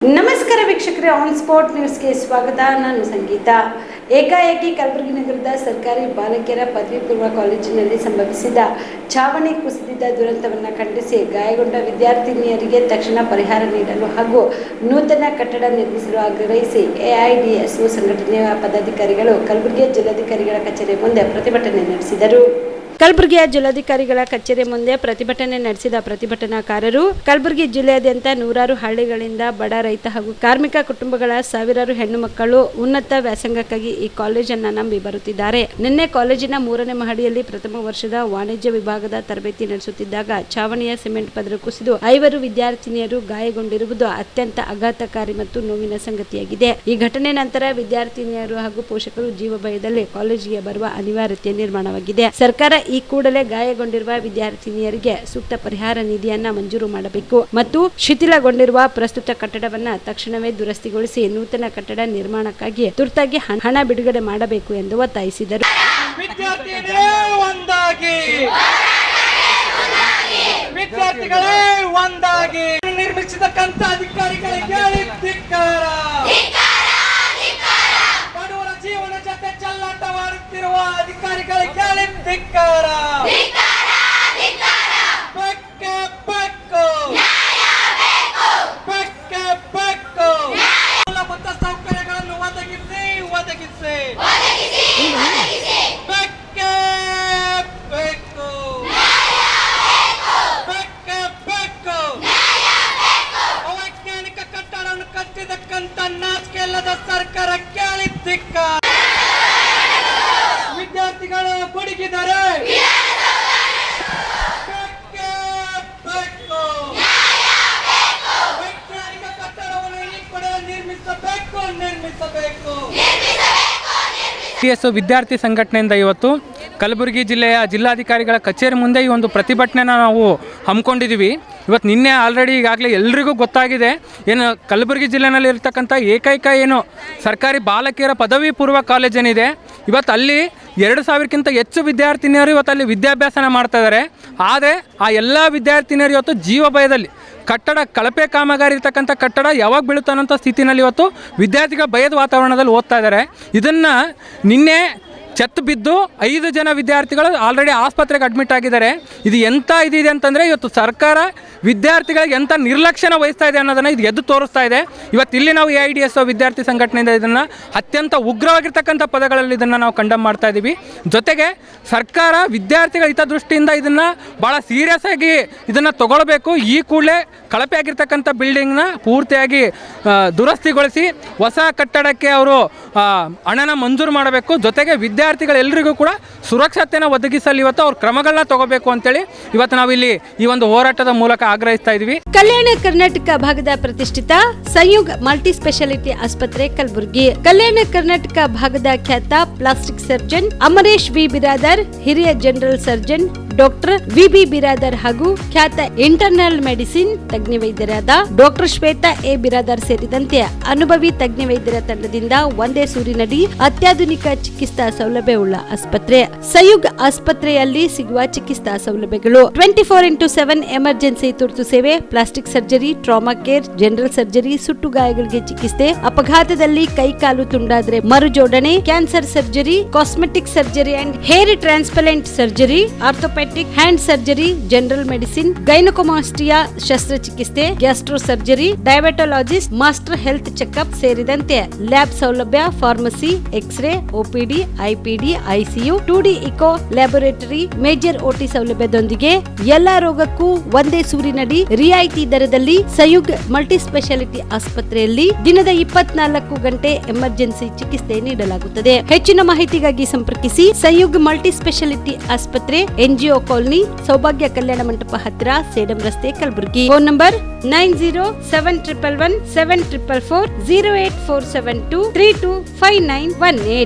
ನಮಸ್ಕಾರ ವೀಕ್ಷಕರೇ, on spot ನ್ಯೂಸ್ಗೆ ಸ್ವಾಗತ. ನಾನು ಸಂಗೀತ. ಏಕಾಏಕಿ ಕಲಬುರಗಿ ನಗರದ ಸರ್ಕಾರಿ ಬಾಲಕಿಯರ ಪದವಿ ಪೂರ್ವ ಕಾಲೇಜಿನಲ್ಲಿ ಸಂಭವಿಸಿದ ಛಾವಣಿ ಕುಸಿದಿದ್ದ ದುರಂತವನ್ನು ಖಂಡಿಸಿ ಗಾಯಗೊಂಡ ವಿದ್ಯಾರ್ಥಿನಿಯರಿಗೆ ತಕ್ಷಣ ಪರಿಹಾರ ನೀಡಲು ಹಾಗೂ ನೂತನ ಕಟ್ಟಡ ನಿರ್ಮಿಸಲು ಆಗ್ರಹಿಸಿ ಎಐಡಿಎಸ್ಒ ಸಂಘಟನೆಯ ಪದಾಧಿಕಾರಿಗಳು ಕಲಬುರಗಿಯ ಜಿಲ್ಲಾಧಿಕಾರಿಗಳ ಕಚೇರಿ ಮುಂದೆ ಪ್ರತಿಭಟನೆ ನಡೆಸಿದರು. ಕಲಬುರಗಿಯ ಜಿಲ್ಲಾಧಿಕಾರಿಗಳ ಕಚೇರಿ ಮುಂದೆ ಪ್ರತಿಭಟನೆ ನಡೆಸಿದ ಪ್ರತಿಭಟನಾಕಾರರು ಕಲಬುರಗಿ ಜಿಲ್ಲೆಯಾದ್ಯಂತ ನೂರಾರು ಹಳ್ಳಿಗಳಿಂದ ಬಡ ರೈತ ಹಾಗೂ ಕಾರ್ಮಿಕ ಕುಟುಂಬಗಳ ಸಾವಿರಾರು ಹೆಣ್ಣು ಮಕ್ಕಳು ಉನ್ನತ ವ್ಯಾಸಂಗಕ್ಕಾಗಿ ಈ ಕಾಲೇಜನ್ನು ನಂಬಿ ಬರುತ್ತಿದ್ದಾರೆ. ನಿನ್ನೆ ಕಾಲೇಜಿನ 3ನೇ ಮಹಡಿಯಲ್ಲಿ ಪ್ರಥಮ ವರ್ಷದ ವಾಣಿಜ್ಯ ವಿಭಾಗದ ತರಬೇತಿ ನಡೆಸುತ್ತಿದ್ದಾಗ ಛಾವಣಿಯ ಸಿಮೆಂಟ್ ಪದರು ಕುಸಿದು 5 ವಿದ್ಯಾರ್ಥಿನಿಯರು ಗಾಯಗೊಂಡಿರುವುದು ಅತ್ಯಂತ ಆಘಾತಕಾರಿ ಮತ್ತು ನೋವಿನ ಸಂಗತಿಯಾಗಿದೆ. ಈ ಘಟನೆ ನಂತರ ವಿದ್ಯಾರ್ಥಿನಿಯರು ಹಾಗೂ ಪೋಷಕರು ಜೀವ ಭಯದಲ್ಲಿ ಕಾಲೇಜಿಗೆ ಬರುವ ಅನಿವಾರ್ಯತೆ ನಿರ್ಮಾಣವಾಗಿದೆ. ಸರ್ಕಾರ ಈ ಕೂಡಲೇ ಗಾಯಗೊಂಡಿರುವ ವಿದ್ಯಾರ್ಥಿನಿಯರಿಗೆ ಸೂಕ್ತ ಪರಿಹಾರ ನಿಧಿಯನ್ನ ಮಂಜೂರು ಮಾಡಬೇಕು ಮತ್ತು ಶಿಥಿಲಗೊಂಡಿರುವ ಪ್ರಸ್ತುತ ಕಟ್ಟಡವನ್ನ ತಕ್ಷಣವೇ ದುರಸ್ತಿಗೊಳಿಸಿ ನೂತನ ಕಟ್ಟಡ ನಿರ್ಮಾಣಕ್ಕಾಗಿ ತುರ್ತಾಗಿ ಹಣ ಬಿಡುಗಡೆ ಮಾಡಬೇಕು ಎಂದು ಒತ್ತಾಯಿಸಿದರು. ವಿದ್ಯಾರ್ಥಿಗಳೇ ಒಂದಾಗಿ ನಿರ್ಮಿಸಿದಕ್ಕಂತ ಅಧಿಕಾರಿಗಳಿಗೆ ಧಿಕ್ಕಾರ. ಬಡವರ ಜೀವನ ಜೊತೆ ಚೆಲ್ಲಾಟವಾಡುತ್ತಿರುವ ಅಧಿಕಾರಿಗಳಿಗೆ ಧಿಕ್ಕಾರ. ಬೆಕ್ಕೆ ಬೆಕ್ಕು, ಬೆಕ್ಕೆ ಬೆಕ್ಕು. ಮೂಲಭೂತ ಸೌಕರ್ಯಗಳನ್ನು ಒದಗಿಸಿ ಬೆಕ್ಕೆ ಬೆಕ್ಕು, ಬೆಕ್ಕೆ ಬೆಕ್ಕು. ಅವೈಜ್ಞಾನಿಕ ಕಟ್ಟಡವನ್ನು ಕಟ್ಟಿದಕ್ಕಂತ ನಾಚಿಕೆ ಇಲ್ಲದ ಸರ್ಕಾರ ಕೇಳಿದ್ದಿಕ್ಕ. ವಿದ್ಯಾರ್ಥಿಗಳು ಗುಡುಗಿದರೆ ವೈಜ್ಞಾನಿಕ ಕಟ್ಟಡವನ್ನು ಈ ಕಡೆ ನಿರ್ಮಿಸಬೇಕು. ವಿದ್ಯಾರ್ಥಿ ಸಂಘಟನೆಯಿಂದ ಇವತ್ತು ಕಲಬುರಗಿ ಜಿಲ್ಲೆಯ ಜಿಲ್ಲಾಧಿಕಾರಿಗಳ ಕಚೇರಿ ಮುಂದೆ ಈ ಒಂದು ಪ್ರತಿಭಟನೆನ ನಾವು ಹಮ್ಮಿಕೊಂಡಿದ್ದೀವಿ. ಇವತ್ತು ನಿನ್ನೆ ಆಲ್ರೆಡಿ ಈಗಾಗಲೇ ಎಲ್ರಿಗೂ ಗೊತ್ತಾಗಿದೆ, ಏನು ಕಲಬುರಗಿ ಜಿಲ್ಲೆಯಲ್ಲಿ ಇರ್ತಕ್ಕಂಥ ಏಕೈಕ ಏನು ಸರ್ಕಾರಿ ಬಾಲಕಿಯರ ಪದವಿ ಪೂರ್ವ ಕಾಲೇಜ್ ಏನಿದೆ, ಇವತ್ತು ಅಲ್ಲಿ 2000ಕ್ಕಿಂತ ಹೆಚ್ಚು ವಿದ್ಯಾರ್ಥಿನಿಯರು ಇವತ್ತು ಅಲ್ಲಿ ವಿದ್ಯಾಭ್ಯಾಸನ ಮಾಡ್ತಾ ಇದ್ದಾರೆ. ಆದರೆ ಆ ಎಲ್ಲ ವಿದ್ಯಾರ್ಥಿನಿಯರು ಇವತ್ತು ಜೀವ ಭಯದಲ್ಲಿ ಕಟ್ಟಡ ಕಳಪೆ ಕಾಮಗಾರಿ ಇರ್ತಕ್ಕಂಥ ಕಟ್ಟಡ ಯಾವಾಗ ಬೀಳುತ್ತಾನಂಥ ಸ್ಥಿತಿನಲ್ಲಿ ಇವತ್ತು ವಿದ್ಯಾರ್ಥಿಗಳ ಭಯದ ವಾತಾವರಣದಲ್ಲಿ ಓದ್ತಾ ಇದ್ದಾರೆ. ಇದನ್ನು ನಿನ್ನೆ ಛತ್ತು ಬಿದ್ದು 5 ಜನ ವಿದ್ಯಾರ್ಥಿಗಳು ಆಲ್ರೆಡಿ ಆಸ್ಪತ್ರೆಗೆ ಅಡ್ಮಿಟ್ ಆಗಿದ್ದಾರೆ. ಇದು ಎಂಥ ಇದಿದೆ ಅಂತಂದರೆ ಇವತ್ತು ಸರ್ಕಾರ ವಿದ್ಯಾರ್ಥಿಗಳಿಗೆ ಎಂಥ ನಿರ್ಲಕ್ಷ್ಯನ ವಹಿಸ್ತಾ ಇದೆ ಅನ್ನೋದನ್ನು ಇದು ಎದ್ದು ತೋರಿಸ್ತಾ ಇದೆ. ಇವತ್ತು ಇಲ್ಲಿ ನಾವು ಎಐಡಿಎಸ್ಒ ವಿದ್ಯಾರ್ಥಿ ಸಂಘಟನೆಯಿಂದ ಇದನ್ನು ಅತ್ಯಂತ ಉಗ್ರವಾಗಿರ್ತಕ್ಕಂಥ ಪದಗಳಲ್ಲಿ ಇದನ್ನು ನಾವು ಕಂಡಮ್ ಮಾಡ್ತಾ ಇದ್ದೀವಿ. ಜೊತೆಗೆ ಸರ್ಕಾರ ವಿದ್ಯಾರ್ಥಿಗಳ ಹಿತದೃಷ್ಟಿಯಿಂದ ಇದನ್ನು ಭಾಳ ಸೀರಿಯಸ್ ಆಗಿ ಇದನ್ನು ತಗೊಳ್ಬೇಕು. ಈ ಕೂಡಲೇ ಕಳಪೆ ಆಗಿರ್ತಕ್ಕಂಥ ಬಿಲ್ಡಿಂಗ್ನ ಪೂರ್ತಿಯಾಗಿ ದುರಸ್ತಿಗೊಳಿಸಿ ಹೊಸ ಕಟ್ಟಡಕ್ಕೆ ಅವರು ಹಣನ ಮಂಜೂರು ಮಾಡಬೇಕು. ಜೊತೆಗೆ ವಿದ್ಯಾರ್ಥಿಗಳೆಲ್ಲರಿಗೂ ಕೂಡ ಸುರಕ್ಷತೆಯನ್ನು ಒದಗಿಸಲು ಇವತ್ತು ಅವ್ರ ಕ್ರಮಗಳನ್ನ ತಗೋಬೇಕು ಅಂತೇಳಿ ಇವತ್ತು ನಾವಿಲ್ಲಿ ಈ ಒಂದು ಹೋರಾಟದ ಮೂಲಕ ಆಗ್ರಹಿಸ್ತಾ ಇದ್ವಿ. ಕಲ್ಯಾಣ ಕರ್ನಾಟಕ ಭಾಗದ ಪ್ರತಿಷ್ಠಿತ ಸಂಯುಗ್ ಮಲ್ಟಿ ಸ್ಪೆಷಾಲಿಟಿ ಆಸ್ಪತ್ರೆ ಕಲಬುರಗಿ. ಕಲ್ಯಾಣ ಕರ್ನಾಟಕ ಭಾಗದ ಖ್ಯಾತ plastic surgeon Amaresh V Biradar, ಹಿರಿಯ general surgeon doctor V B. Biradar ಹಾಗೂ ಖ್ಯಾತ ಇಂಟರ್ನಲ್ ಮೆಡಿಸಿನ್ ತಜ್ಞ ವೈದ್ಯರಾದ ಡಾಕ್ಟರ್ ಶ್ವೇತಾ ಎ. ಬಿರಾದರ್ ಸೇರಿದಂತೆ ಅನುಭವಿ ತಜ್ಞ ವೈದ್ಯರ ತಂಡದಿಂದ ಒಂದೇ ಸೂರಿನಡಿ ಅತ್ಯಾಧುನಿಕ ಚಿಕಿತ್ಸಾ ಸೌಲಭ್ಯವುಳ್ಳ ಆಸ್ಪತ್ರೆ. ಸಂಯುಗ್ ಆಸ್ಪತ್ರೆಯಲ್ಲಿ ಸಿಗುವ ಚಿಕಿತ್ಸಾ ಸೌಲಭ್ಯಗಳು 24x7 ಎಮರ್ಜೆನ್ಸಿ ತುರ್ತು ಸೇವೆ, plastic surgery, trauma care, general surgery, ಸುಟ್ಟು ಗಾಯಗಳಿಗೆ ಚಿಕಿತ್ಸೆ, ಅಪಘಾತದಲ್ಲಿ ಕೈ ಕಾಲು ತುಂಡಾದ್ರೆ ಮರುಜೋಡಣೆ, cancer surgery, cosmetic surgery and hair transplant surgery, orthopaedic hand surgery, general medicine, gynaecomastia ಶಸ್ತ್ರಚಿಕಿತ್ಸೆ, gastro surgery, diabetologist, master health checkup ಸೇರಿದಂತೆ ಲ್ಯಾಬ್ ಸೌಲಭ್ಯ, pharmacy, x ray, OPD, IPD, ICU, 2D echo laboratory, major OT ಸೌಲಭ್ಯದೊಂದಿಗೆ ಎಲ್ಲಾ ರೋಗಕ್ಕೂ ಒಂದೇ ಸೂರಿನಡಿ ರಿಯಾಯಿತಿ ದರದಲ್ಲಿ ಸಂಯುಗ್ multi speciality ಆಸ್ಪತ್ರೆಯಲ್ಲಿ ದಿನದ 24 ಗಂಟೆ ಎಮರ್ಜೆನ್ಸಿ ಚಿಕಿತ್ಸೆ ನೀಡಲಾಗುತ್ತದೆ. ಹೆಚ್ಚಿನ ಮಾಹಿತಿಗಾಗಿ ಸಂಪರ್ಕಿಸಿ ಸಂಯುಗ್ ಮಲ್ಟಿ ಸ್ಪೆಷಾಲಿಟಿ ಆಸ್ಪತ್ರೆ, NGO ಕಾಲೋನಿ, ಸೌಭಾಗ್ಯ ಕಲ್ಯಾಣ ಮಂಟಪ ಹತ್ತಿರ, ಸೇಡಂ ರಸ್ತೆ, ಕಲಬುರಗಿ. Phone number 90711744408472325918.